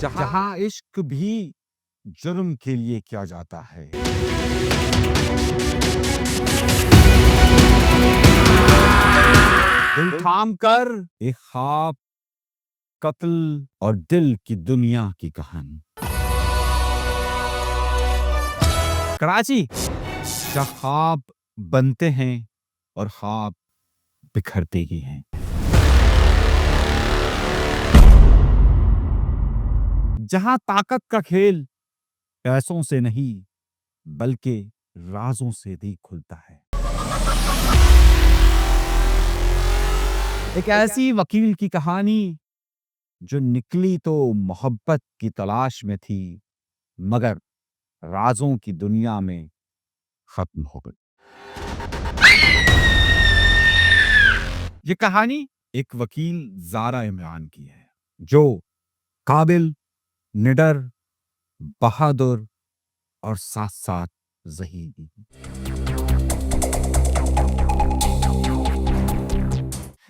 जहां इश्क भी जुर्म के लिए किया जाता है। दिल थाम कर एक ख्वाब, कत्ल और दिल की दुनिया की कहानी। कराची, जहाँ ख्वाब बनते हैं और ख्वाब बिखरते ही हैं। जहां ताकत का खेल पैसों से नहीं बल्कि राजों से भी खुलता है। एक ऐसी वकील की कहानी जो निकली तो मोहब्बत की तलाश में थी, मगर राजों की दुनिया में खत्म हो गई। ये कहानी एक वकील ज़ारा इमरान की है, जो काबिल, निडर, बहादुर और साथ साथ ज़हीर भी।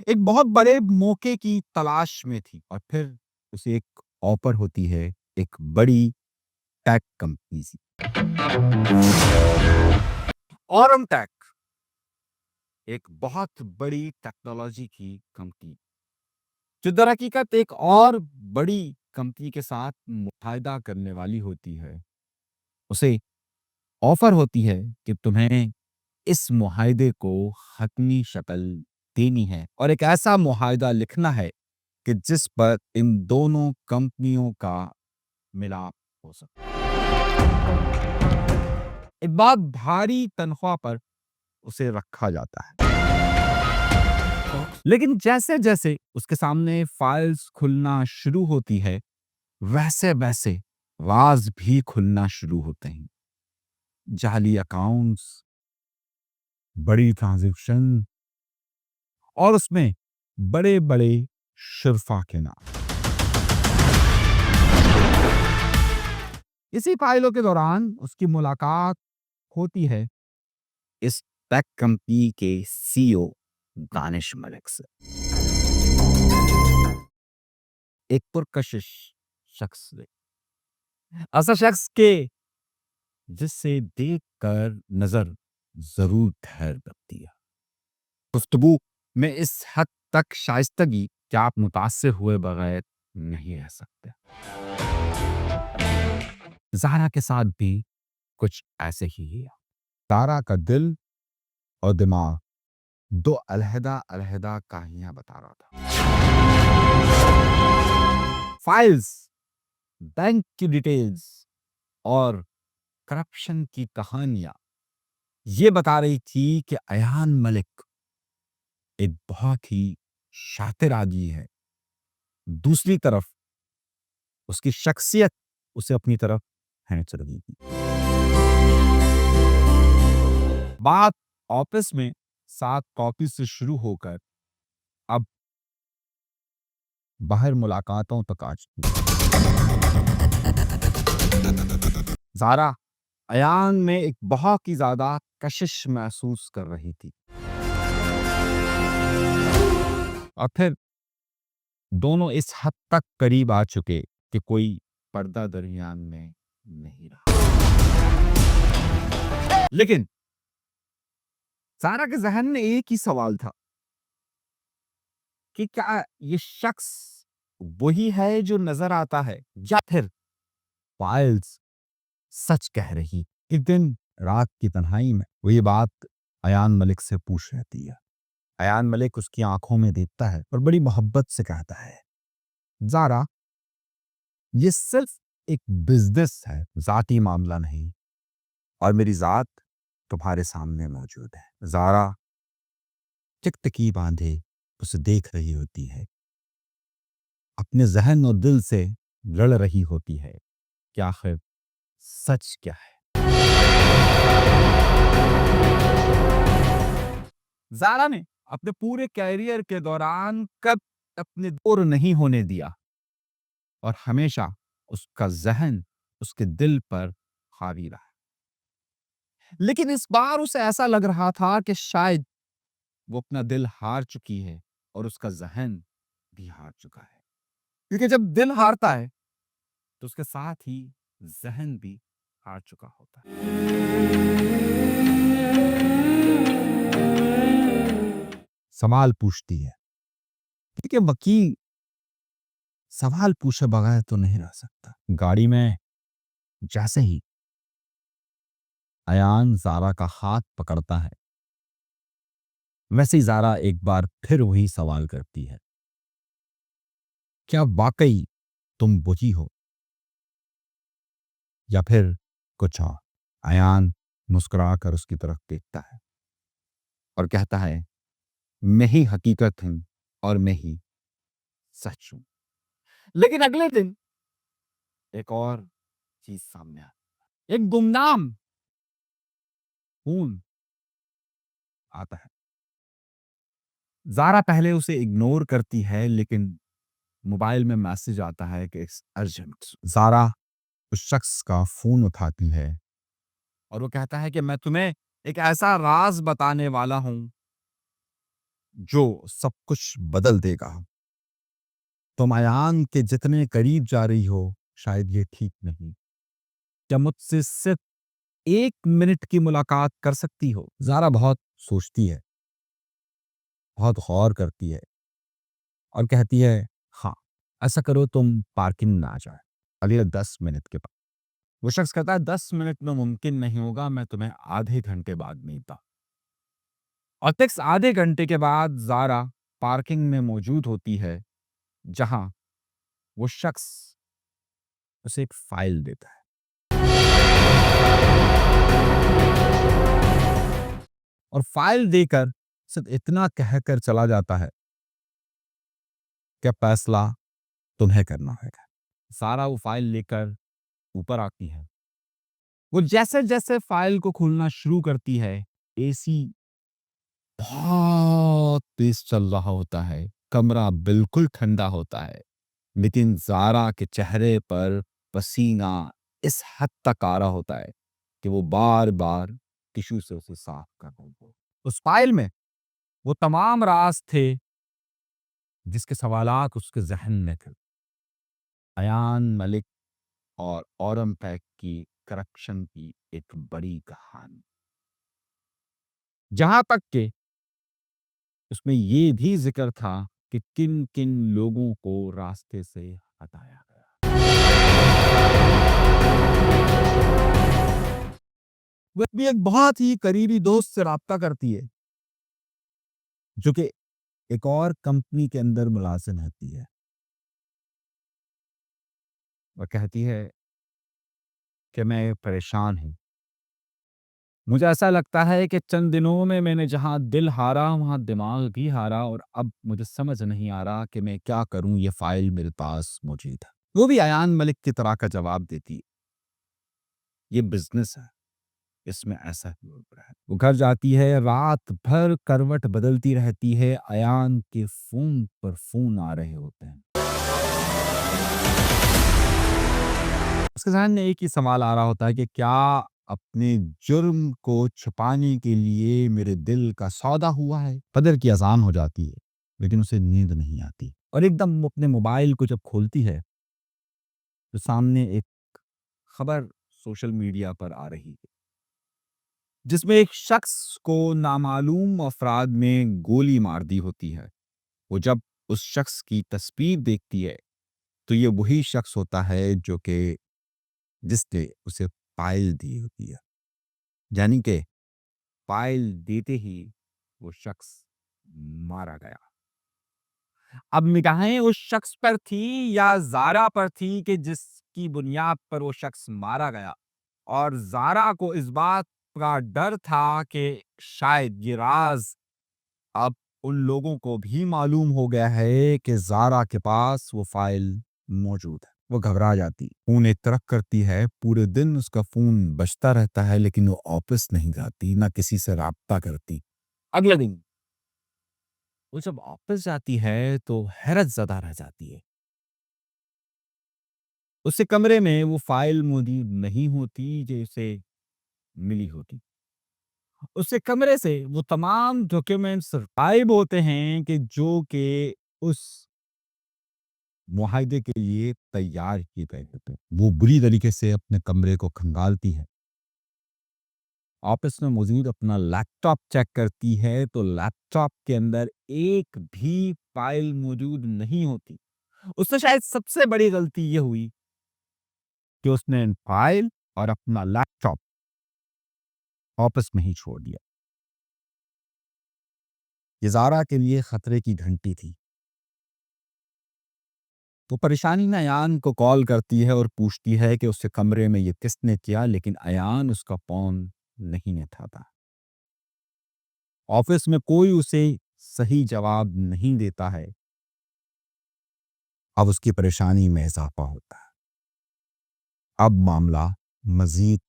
एक बहुत बड़े मौके की तलाश में थी और फिर उसे एक ऑफर होती है एक बड़ी टेक कंपनी से। ऑरम टेक एक बहुत बड़ी टेक्नोलॉजी की कंपनी, जो दर हकीकत एक और बड़ी कंपनी के साथ मुआहदा करने वाली होती है। उसे ऑफर होती है कि तुम्हें इस मुआहदे को हतमी शक्ल देनी है और एक ऐसा मुआहदा लिखना है कि जिस पर इन दोनों कंपनियों का मिलाप हो सके। एक बहुत भारी तनख्वाह पर उसे रखा जाता है, लेकिन जैसे जैसे उसके सामने फाइल्स खुलना शुरू होती है, वैसे वैसे राज भी खुलना शुरू होते हैं। जाली अकाउंट्स, बड़ी ट्रांजैक्शन और उसमें बड़े बड़े शिरफा के नाम। इसी फाइलों के दौरान उसकी मुलाकात होती है इस टेक कंपनी के सीईओ दानिश मलिक से। एक पुरकशिश शख्स से, ऐसा शख्स के जिससे देखकर नजर जरूर ठहर सकती है। गुफ्तगू में इस हद तक शाइस्तगी कि आप मुतासिर हुए बगैर नहीं रह सकते। ज़ारा के साथ भी कुछ ऐसे ही है। ज़ारा का दिल और दिमाग दो अलहदा-अलहदा कहानियां बता रहा था। फाइल्स, बैंक की डिटेल्स और करप्शन की कहानियां ये बता रही थी कि अयान मलिक एक बहुत ही शातिर आदमी है। दूसरी तरफ उसकी शख्सियत उसे अपनी तरफ खींच रही थी। बात ऑफिस में 7 कॉपी से शुरू होकर अब बाहर मुलाकातों तक आ चुकी। ज़ारा अयान में एक बहुत ही ज्यादा कशिश महसूस कर रही थी और फिर दोनों इस हद तक करीब आ चुके कि कोई पर्दा दरमियान में नहीं रहा। लेकिन ज़ारा के जहन में एक ही सवाल था कि क्या ये शख्स वही है जो नजर आता है या फिर फाइल्स सच कह रही। एक दिन रात की तन्हाई में वो ये बात अयान मलिक से पूछ रहती है। अयान मलिक उसकी आंखों में देखता है और बड़ी मोहब्बत से कहता है, ज़ारा, ये सिर्फ एक बिजनेस है, जाती मामला नहीं, और मेरी जात तुम्हारे सामने मौजूद है। ज़ारा टिकटिकी बांधे उसे देख रही होती है, अपने जहन और दिल से लड़ रही होती है कि आखिर सच क्या है। ज़ारा ने अपने पूरे कैरियर के दौरान कब अपने दूर नहीं होने दिया और हमेशा उसका जहन उसके दिल पर हावी रहा। लेकिन इस बार उसे ऐसा लग रहा था कि शायद वो अपना दिल हार चुकी है और उसका जहन भी हार चुका है, क्योंकि जब दिल हारता है तो उसके साथ ही ज़हन भी हार चुका होता है। सवाल पूछती है, देखिए वकील सवाल पूछे बगैर तो नहीं रह सकता। गाड़ी में जैसे ही अयान ज़ारा का हाथ पकड़ता है, वैसे ही ज़ारा एक बार फिर वही सवाल करती है, क्या वाक़ई तुम बुझी हो या फिर कुछ और? अयान मुस्कुराकर उसकी तरफ देखता है और कहता है, मैं ही हकीकत हूँ और मैं ही सच हूँ। लेकिन अगले दिन एक और चीज़ सामने आती है। एक गुमनाम फ़ोन आता है। ज़ारा पहले उसे इग्नोर करती है, लेकिन मोबाइल में मैसेज आता है कि इट्स अर्जेंट। ज़ारा उस शख्स का फ़ोन उठाती है और वो कहता है कि मैं तुम्हें एक ऐसा राज़ बताने वाला हूँ, जो सब कुछ बदल देगा। तुम अयान के जितने करीब जा रही हो, शायद ये ठीक नहीं। क्या मुझसे सिर्फ 1 मिनट की मुलाकात कर सकती हो? ज़ारा बहुत सोचती है, बहुत गौर करती है और कहती है, हाँ, ऐसा करो तुम पार्किंग में आ जाओ, अगले 10 मिनट के बाद। वो शख्स कहता है 10 मिनट में मुमकिन नहीं होगा, मैं तुम्हें आधे घंटे बाद मिलता। और फिक्स आधे घंटे के बाद ज़ारा पार्किंग में मौजूद होती है, जहाँ वो शख्स उसे एक फाइल देता है। और फाइल देकर सिर्फ इतना कहकर चला जाता है कि फैसला तुम्हें करना होगा। सारा वो फाइल लेकर ऊपर आती है। वो जैसे-जैसे फाइल को खोलना शुरू करती है, एसी बहुत तेज चल रहा होता है। कमरा बिल्कुल ठंडा होता है, लेकिन ज़ारा के चेहरे पर पसीना इस हद तक आ रहा होता है कि वो बार-बार टिश्यू से उसे साफ कर रही है। उस फाइल में वो तमाम राज़ थे जिसके सवालात उसके ज़हन में थे। अयान मलिक और औरम पैक की करप्शन की एक बड़ी कहानी। जहाँ तक कि उसमें ये भी ज़िक्र था कि किन-किन लोगों को रास्ते से हटाया गया। वो अपनी एक बहुत ही करीबी दोस्त से राब्ता करती है, जो कि एक और कंपनी के अंदर मुलाज़िम रहती है। वो कहती है कि मैं परेशान हूँ। मुझे ऐसा लगता है कि चंद दिनों में मैंने जहाँ दिल हारा, वहाँ दिमाग भी हारा और अब मुझे समझ नहीं आ रहा कि मैं क्या करूँ, ये फ़ाइल मेरे पास मौजूद है। वो भी अयान मलिक की तरह का जवाब देती है, ये बिज़नेस है, इसमें ऐसा ही होता है। वो घर जाती है, रात भर करवट बदलती रहती है, अयान के फ़ोन पर फ़ोन आ रहे होते हैं। उसके ज़हन में एक ही सवाल आ रहा होता है कि क्या अपने जुर्म को छुपाने के लिए मेरे दिल का सौदा हुआ है? फजर की अज़ान हो जाती है, लेकिन उसे नींद नहीं आती और एकदम वो अपने मोबाइल को जब खोलती है, तो सामने एक खबर सोशल मीडिया पर आ रही है, जिसमें एक शख्स को नामालूम अफराद में गोली मार दी होती है। वो जब उस शख्स की तस्वीर देखती है, तो ये वही शख्स होता है जो कि जिसने उसे फाइल दी होती है। यानी कि फाइल देते ही वो शख्स मारा गया। अब निगाहें उस शख्स पर थी या ज़ारा पर थी कि जिसकी बुनियाद पर वो शख्स मारा गया, और ज़ारा को इस बात का डर था कि शायद ये राज़ अब उन लोगों को भी मालूम हो गया है कि ज़ारा के पास वो फाइल मौजूद है। वो घबरा जाती, फ़ोन एक तरफ करती है, पूरे दिन उसका फ़ोन बजता रहता है, लेकिन वो ऑफ़िस नहीं जाती, ना किसी से राब्ता करती। अगले दिन वो जब ऑफ़िस जाती है, तो हैरत ज़दा रह जाती है। उसके कमरे में वो फाइल मौजूद नहीं होती जो उसे मिली होती। उसके कमरे से वो तमाम डॉक्यूमेंट्स गायब होते हैं कि जो कि उस मुआहदे के लिए तैयार किए गए होते हैं। वो बुरी तरीके से अपने कमरे को खंगालती है। ऑफिस में मौजूद अपना लैपटॉप चेक करती है तो लैपटॉप के अंदर एक भी फाइल मौजूद नहीं होती। उससे शायद सबसे बड़ी गलती ये हुई कि उसने फाइल और अपना लैपटॉप ऑफिस में ही छोड़ दिया। ये ज़ारा के लिए खतरे की घंटी थी। तो परेशानी में अयान को कॉल करती है और पूछती है कि उसके कमरे में ये किसने किया, लेकिन अयान उसका फ़ोन नहीं उठाता। ऑफिस में कोई उसे सही जवाब नहीं देता है। अब उसकी परेशानी में इजाफा होता है। अब मामला मजीद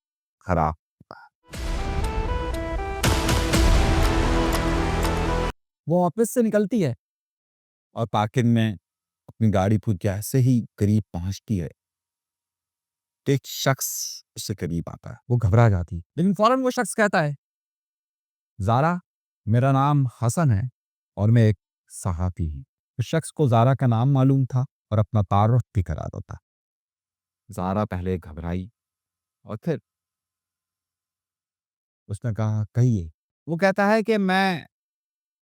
खराब होता है। वो ऑफिस से निकलती है और पार्किंग में अपनी गाड़ी को जैसे ही करीब पहुंचती है, एक शख्स उससे करीब आता है। वो घबरा जाती, लेकिन फौरन वो शख्स कहता है, ज़ारा, मेरा नाम हसन है और मैं एक सहाफ़ी हूँ। उस शख्स को ज़ारा का नाम मालूम था और अपना तारुफ भी करा देता। ज़ारा पहले घबराई और फिर उसने कहा, कहिए। वो कहता है कि मैं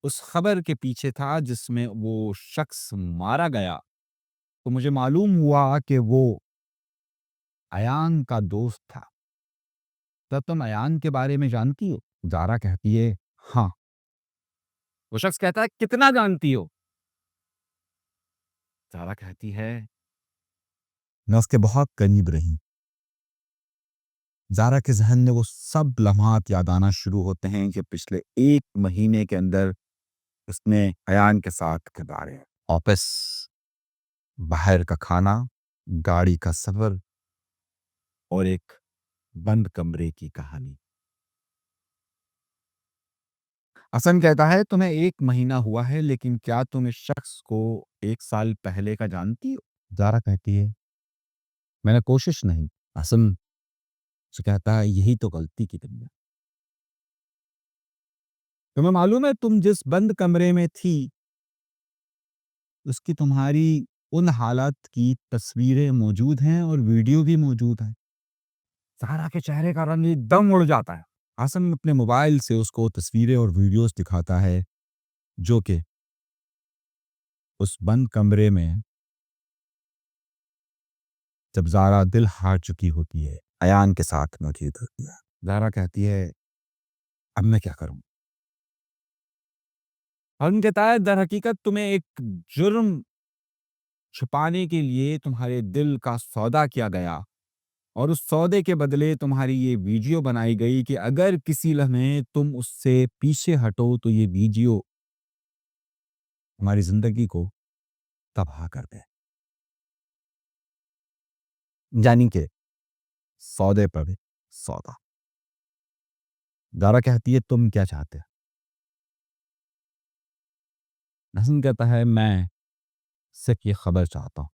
उस खबर के पीछे था जिसमें वो शख्स मारा गया। तो मुझे मालूम हुआ कि वो अयान का दोस्त था। तब तुम अयान के बारे में जानती हो? ज़ारा कहती है, हाँ। वो शख्स कहता है, कितना जानती हो? ज़ारा कहती है, मैं उसके बहुत करीब रही। ज़ारा के ज़हन में वो सब लम्हात याद आना शुरू होते हैं कि पिछले 1 महीने के अंदर उसने अयान के साथ गुज़ारे। ऑफिस, बाहर का खाना, गाड़ी का सफ़र और एक बंद कमरे की कहानी। हसन कहता है, तुम्हें 1 महीना हुआ है, लेकिन क्या तुम इस शख्स को 1 साल पहले का जानती हो? ज़ारा कहती है, मैंने कोशिश नहीं। हसन से कहता है, यही तो गलती की तुमने। तुम्हें मालूम है तुम जिस बंद कमरे में थी, उसकी तुम्हारी उन हालात की तस्वीरें मौजूद हैं और वीडियो भी मौजूद है। ज़ारा के चेहरे का रंग एकदम उड़ जाता है। हसन अपने मोबाइल से उसको तस्वीरें और वीडियोस दिखाता है, जो कि उस बंद कमरे में जब ज़ारा दिल हार चुकी होती है, अयान के साथ मौजूद होती है। ज़ारा कहती है, अब मैं क्या करूँ? हसन कहता है, दर हकीकत तुम्हें एक जुर्म छुपाने के लिए तुम्हारे दिल का सौदा किया गया और उस सौदे के बदले तुम्हारी ये वीडियो बनाई गई कि अगर किसी लम्हे तुम उससे पीछे हटो तो ये वीडियो हमारी ज़िंदगी को तबाह कर दे। यानी कि सौदे पर सौदा। ज़ारा कहती है, तुम क्या चाहते हो? हसन कहता है, मैं सिर्फ ये खबर चाहता हूँ।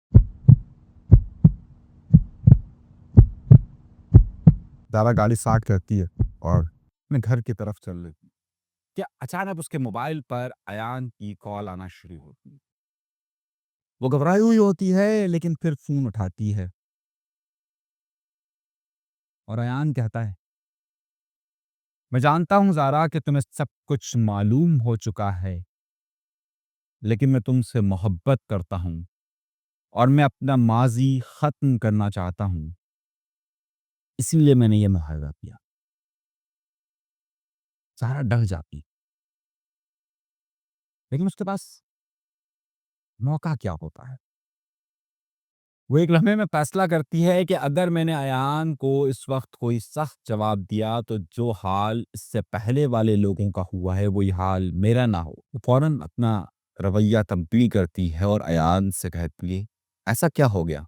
ज़ारा गाड़ी स्टार्ट करती है और अपने घर की तरफ चल लेती है कि अचानक उसके मोबाइल पर अयान की कॉल आना शुरू होती है। वो घबराई हुई होती है, लेकिन फिर फ़ोन उठाती है और अयान कहता है, मैं जानता हूँ ज़ारा कि तुम्हें सब कुछ मालूम हो चुका है, लेकिन मैं तुमसे मोहब्बत करता हूँ और मैं अपना माज़ी ख़त्म करना चाहता हूँ। इसीलिए मैंने ये मुआहदा किया। ज़ारा डर जाती, लेकिन उसके पास मौका क्या होता है? वो एक लम्हे में फ़ैसला करती है कि अगर मैंने अयान को इस वक़्त कोई सख्त जवाब दिया, तो जो हाल इससे पहले वाले लोगों का हुआ है, वही हाल मेरा ना हो। वो फ़ौरन अपना रवैया तब्दील करती है और अयान से कहती है, ऐसा क्या हो गया?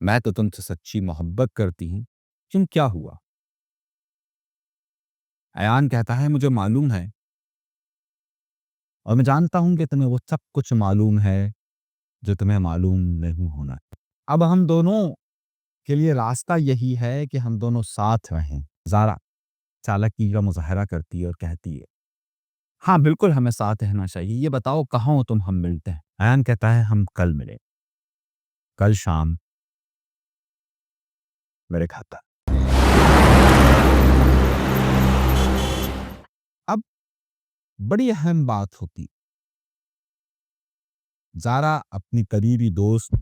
मैं तो तुमसे सच्ची मोहब्बत करती हूँ। क्यों, क्या हुआ? अयान कहता है, मुझे मालूम है और मैं जानता हूँ कि तुम्हें वो सब कुछ मालूम है, जो तुम्हें मालूम नहीं होना। अब हम दोनों के लिए रास्ता यही है कि हम दोनों साथ रहें। ज़ारा चालाकी का मुज़ाहरा करती है और कहती है, हाँ, बिल्कुल हमें साथ रहना चाहिए। ये बताओ कहाँ हो तुम, हम मिलते हैं। अयान कहता है, हम कल मिलें। कल शाम मेरे खाता। अब बड़ी अहम बात होती, ज़ारा अपनी करीबी दोस्त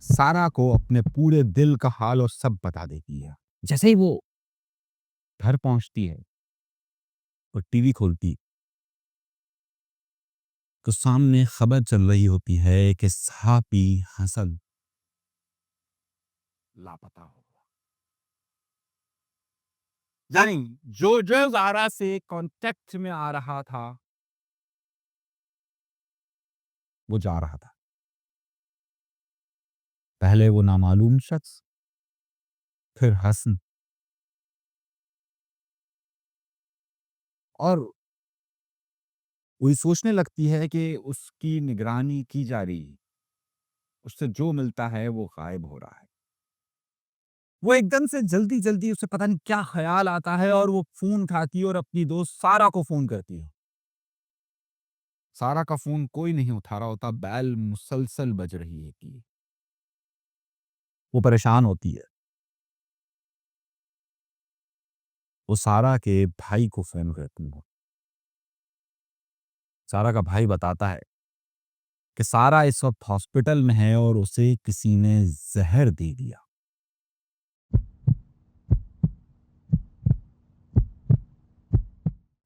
सारा को अपने पूरे दिल का हाल और सब बता देती है। जैसे ही वो घर पहुंचती है और टीवी खोलती, तो सामने खबर चल रही होती है कि साहबी हसन लापता हो गया। यानी जो जो ज़ारा से कांटेक्ट में आ रहा था, वो जा रहा था। पहले वो नामालूम शख्स, फिर हसन, और वो ये सोचने लगती है कि उसकी निगरानी की जा रही है, उससे जो मिलता है वो गायब हो रहा है। वो एकदम से जल्दी-जल्दी उसे पता नहीं क्या ख़्याल आता है और वो फ़ोन उठाती है और अपनी दोस्त सारा को फ़ोन करती है। सारा का फ़ोन कोई नहीं उठा रहा होता, बेल मुसलसल बज रही होती है। वो परेशान होती है। वो सारा के भाई को फ़ोन करती है। सारा का भाई बताता है कि सारा इस वक़्त हॉस्पिटल में है और उसे किसी ने ज़हर दे दिया।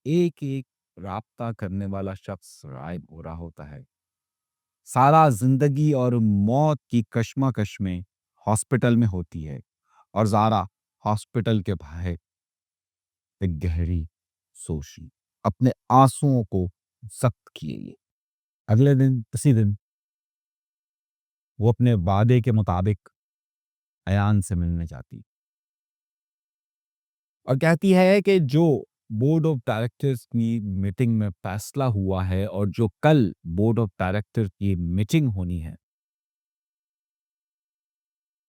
एक-एक राब्ता करने वाला शख्स गायब हो रहा होता है। सारा ज़िंदगी और मौत की कशमकश में हॉस्पिटल में होती है और ज़ारा हॉस्पिटल के बाहर एक गहरी सोची, अपने आँसुओं को ज़ब्त किए लिए। अगले दिन, उसी दिन वो अपने वादे के मुताबिक अयान से मिलने जाती और कहती है कि जो बोर्ड ऑफ डायरेक्टर्स की मीटिंग में फैसला हुआ है और जो कल बोर्ड ऑफ डायरेक्टर की मीटिंग होनी है,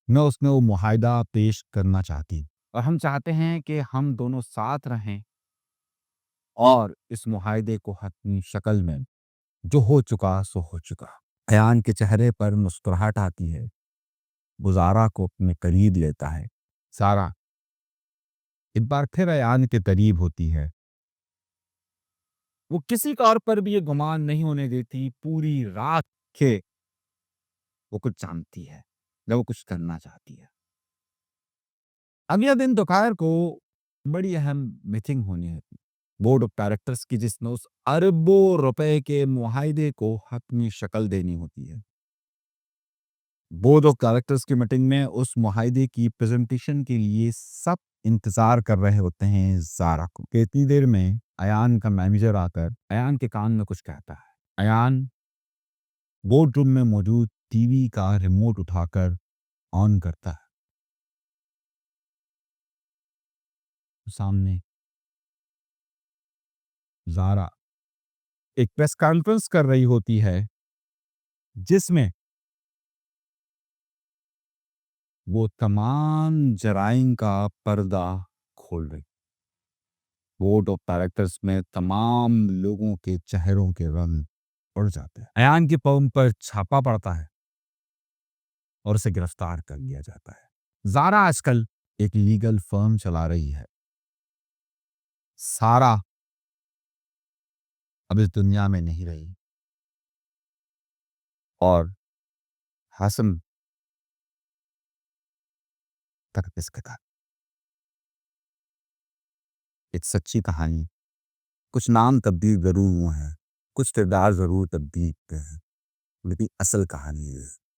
मैं उसमें वो मुआहिदा पेश करना चाहती हूँ और हम चाहते हैं कि हम दोनों साथ रहें और इस मुआहिदे को हतमी शक्ल में, जो हो चुका सो हो चुका। अयान के चेहरे पर मुस्कुराहट आती है। वो ज़ारा को अपने करीब लेता है। सारा एक बार फिर अयान के करीब होती है। वो किसी तौर पर भी ये गुमान नहीं होने देती पूरी रात के वो कुछ जानती है या वो कुछ करना चाहती है। अगले दिन दोपहर को बड़ी अहम मीटिंग होनी है बोर्ड ऑफ डायरेक्टर्स की, जिसमें उस अरबों रुपए के मुआहिदे को हतमी शक्ल देनी होती है। बोर्ड ऑफ डायरेक्टर्स की मीटिंग में उस मुआहिदे की प्रेजेंटेशन के लिए सब इंतजार कर रहे होते हैं ज़ारा को। कि इतनी देर में अयान का मैनेजर आकर अयान के कान में कुछ कहता है। अयान बोर्ड रूम में मौजूद टीवी का रिमोट उठाकर ऑन करता है। सामने ज़ारा एक प्रेस कॉन्फ्रेंस कर रही होती है, जिसमें वो तमाम जराइम का पर्दा खोल रही। बोर्ड ऑफ डायरेक्टर्स में तमाम लोगों के चेहरों के रंग उड़ जाते हैं। अयान की फर्म पर छापा पड़ता है और उसे गिरफ्तार कर लिया जाता है। ज़ारा आजकल एक लीगल फर्म चला रही है। सारा अब इस दुनिया में नहीं रही और हासिम तक इसके था। एक सच्ची कहानी। कुछ नाम तब्दील ज़रूर हुए हैं, कुछ किरदार ज़रूर तब्दील हुए हैं, लेकिन असल कहानी ये है।